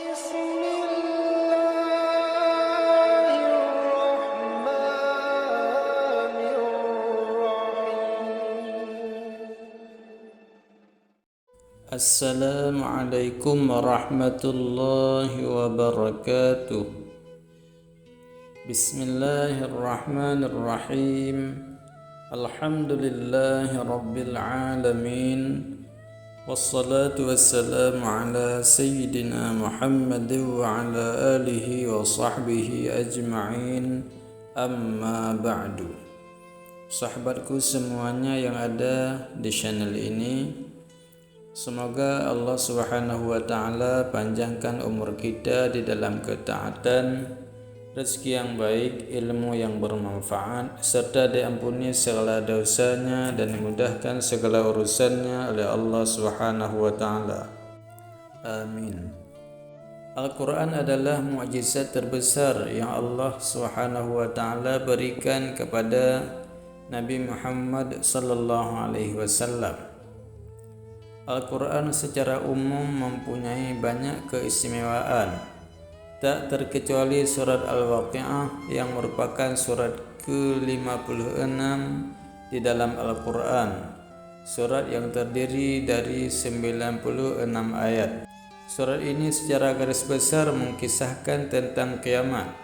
بسم الله الرحمن الرحيم. Assalamualaikum warahmatullahi wabarakatuh. Bismillahirrahmanirrahim. Alhamdulillahi rabbil alamin. Wassalatu wassalamu ala sayyidina Muhammad wa ala alihi wa sahbihi ajma'in. Amma ba'du. Sahabatku semuanya yang ada di channel ini, semoga Allah Subhanahu wa taala panjangkan umur kita di dalam ketaatan, rezeki yang baik, ilmu yang bermanfaat, serta diampuni segala dosanya dan dimudahkan segala urusannya oleh Allah Subhanahu wa taala. Amin. Al-Quran adalah mukjizat terbesar yang Allah Subhanahu wa taala berikan kepada Nabi Muhammad sallallahu alaihi wasallam. Al-Quran secara umum mempunyai banyak keistimewaan, tak terkecuali surat Al-Waqi'ah yang merupakan surat ke-56 di dalam Al-Quran, surat yang terdiri dari 96 ayat. Surat ini secara garis besar mengisahkan tentang kiamat.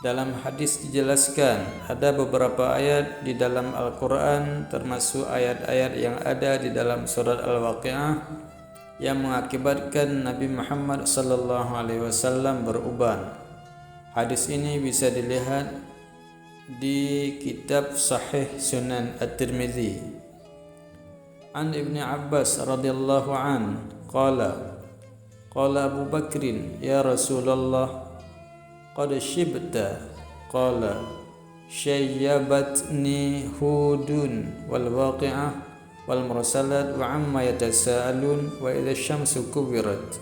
Dalam hadis dijelaskan ada beberapa ayat di dalam Al-Quran, termasuk ayat-ayat yang ada di dalam surat Al-Waqi'ah, yang mengakibatkan Nabi Muhammad sallallahu alaihi wasallam beruban. Hadis ini bisa dilihat di kitab Sahih Sunan At-Tirmizi. An Ibn Abbas radhiyallahu an qala Abu Bakrin ya Rasulullah qad shibta, qala syayyabatni hudun wal waqi'ah wal mursalat wa amma yatasaalun wa idza syamsu kuwirat.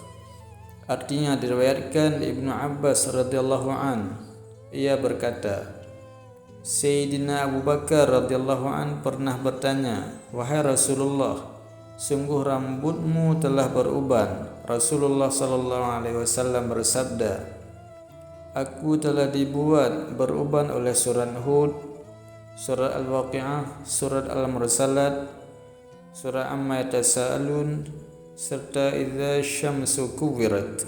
Artinya diriwayatkan Ibnu Abbas radhiyallahu an, ia berkata, Sayyidina Abu Bakar radhiyallahu an pernah bertanya, wahai Rasulullah, sungguh rambutmu telah beruban. Rasulullah sallallahu alaihi wasallam bersabda, aku telah dibuat beruban oleh surat Hud, surat Al-Waqi'ah, surat Al-Mursalat, surah Amma Yatasaalun, serta Idza Syamsu Kuwirat.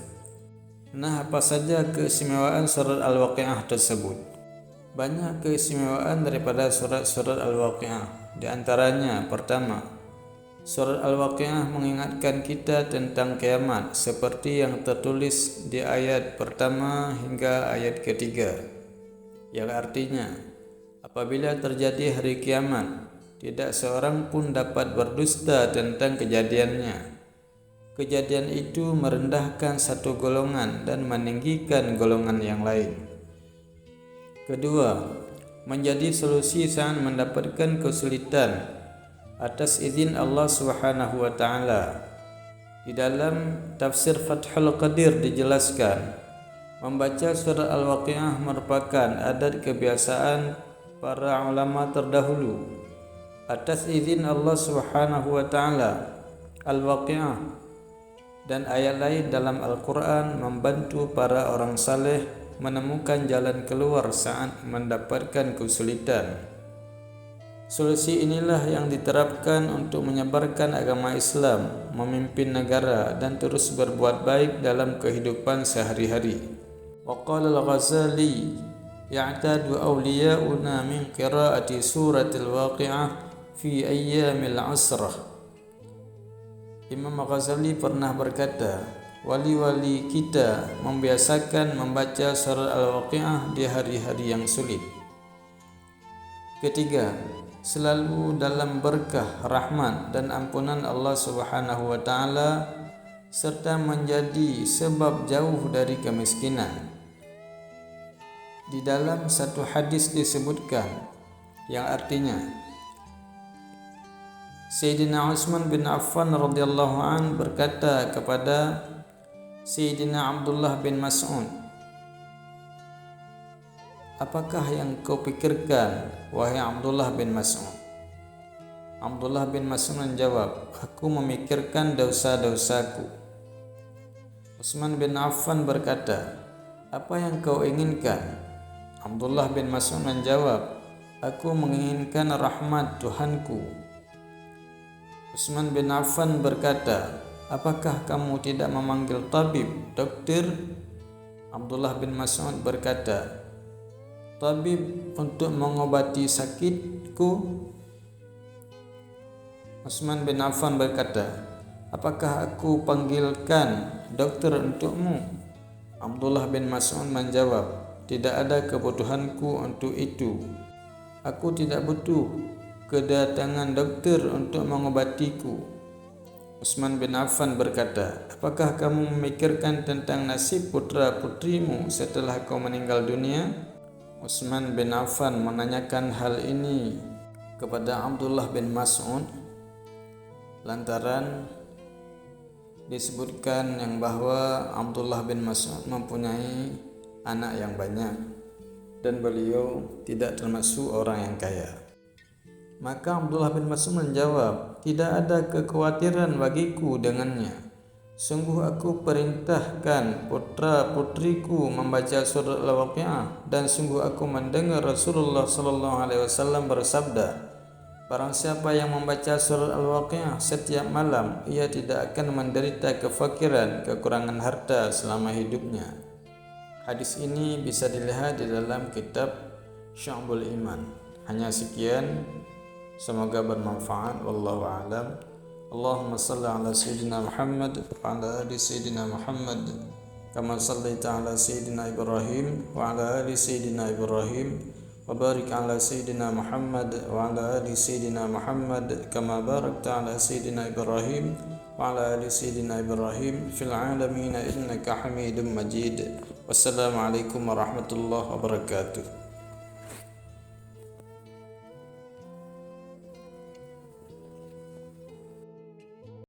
Nah, apa saja keistimewaan surat Al-Waqi'ah tersebut? Banyak keistimewaan daripada surat-surat Al-Waqi'ah. Di antaranya, pertama, surat Al-Waqi'ah mengingatkan kita tentang kiamat seperti yang tertulis di ayat pertama hingga ayat ketiga, yang artinya apabila terjadi hari kiamat, tidak seorang pun dapat berdusta tentang kejadiannya. Kejadian itu merendahkan satu golongan dan meninggikan golongan yang lain. Kedua, menjadi solusi saat mendapatkan kesulitan atas izin Allah Subhanahu wa taala. Di dalam tafsir Fathul Qadir dijelaskan, membaca surat Al-Waqi'ah merupakan adat kebiasaan para ulama terdahulu. Atas izin Allah Subhanahu wa taala, Al-Waqi'ah dan ayat lain dalam Al-Quran membantu para orang saleh menemukan jalan keluar saat mendapatkan kesulitan. Solusi inilah yang diterapkan untuk menyebarkan agama Islam, memimpin negara dan terus berbuat baik dalam kehidupan sehari-hari. Wa qala Al-Ghazali, ya'tadu awliya'una min qira'ati suratil Waqi'ah fi ayyamil asrah. Imam Ghazali pernah berkata, wali-wali kita membiasakan membaca surat Al-Waqi'ah di hari-hari yang sulit. Ketiga, selalu dalam berkah, rahmat dan ampunan Allah Subhanahu wa taala serta menjadi sebab jauh dari kemiskinan. Di dalam satu hadis disebutkan yang artinya, Sayyidina Utsman bin Affan radhiyallahu an berkata kepada Sayyidina Abdullah bin Mas'ud, apakah yang kau pikirkan, wahai Abdullah bin Mas'ud? Abdullah bin Mas'ud menjawab, aku memikirkan dosa-dosaku. Utsman bin Affan berkata, "Apa yang kau inginkan?" Abdullah bin Mas'ud menjawab, "Aku menginginkan rahmat Tuhanku." Utsman bin Affan berkata, "Apakah kamu tidak memanggil tabib, dokter?" Abdullah bin Mas'ud berkata, "Tabib untuk mengobati sakitku?" Utsman bin Affan berkata, "Apakah aku panggilkan dokter untukmu?" Abdullah bin Mas'ud menjawab, "Tidak ada kebutuhanku untuk itu. Aku tidak butuh kedatangan dokter untuk mengobatiku." Utsman bin Affan berkata, "Apakah kamu memikirkan tentang nasib putra-putrimu setelah kau meninggal dunia?" Utsman bin Affan menanyakan hal ini kepada Abdullah bin Mas'ud lantaran disebutkan yang bahwa Abdullah bin Mas'ud mempunyai anak yang banyak dan beliau tidak termasuk orang yang kaya. Maka Abdullah bin Mas'ud menjawab, "Tidak ada kekhawatiran bagiku dengannya. Sungguh aku perintahkan putra-putriku membaca surat Al-Waqiah, dan sungguh aku mendengar Rasulullah SAW bersabda, barang siapa yang membaca surat Al-Waqiah setiap malam, ia tidak akan menderita kefakiran, kekurangan harta selama hidupnya." Hadis ini bisa dilihat di dalam kitab Syu'abul Iman. Hanya sekian, semoga bermanfaat. Wallahu a'lam. Allahumma salli ala sayyidina Muhammad wa ala ali sayyidina Muhammad kama sallaita ala sayyidina Ibrahim wa ala ali sayyidina Ibrahim wa barik ala sayyidina Muhammad wa ala ali sayyidina Muhammad kama barakta ala sayyidina Ibrahim wa ala ali sayyidina Ibrahim fil alamin innaka Hamidum Majid. Wassalamualaikum warahmatullahi wabarakatuh.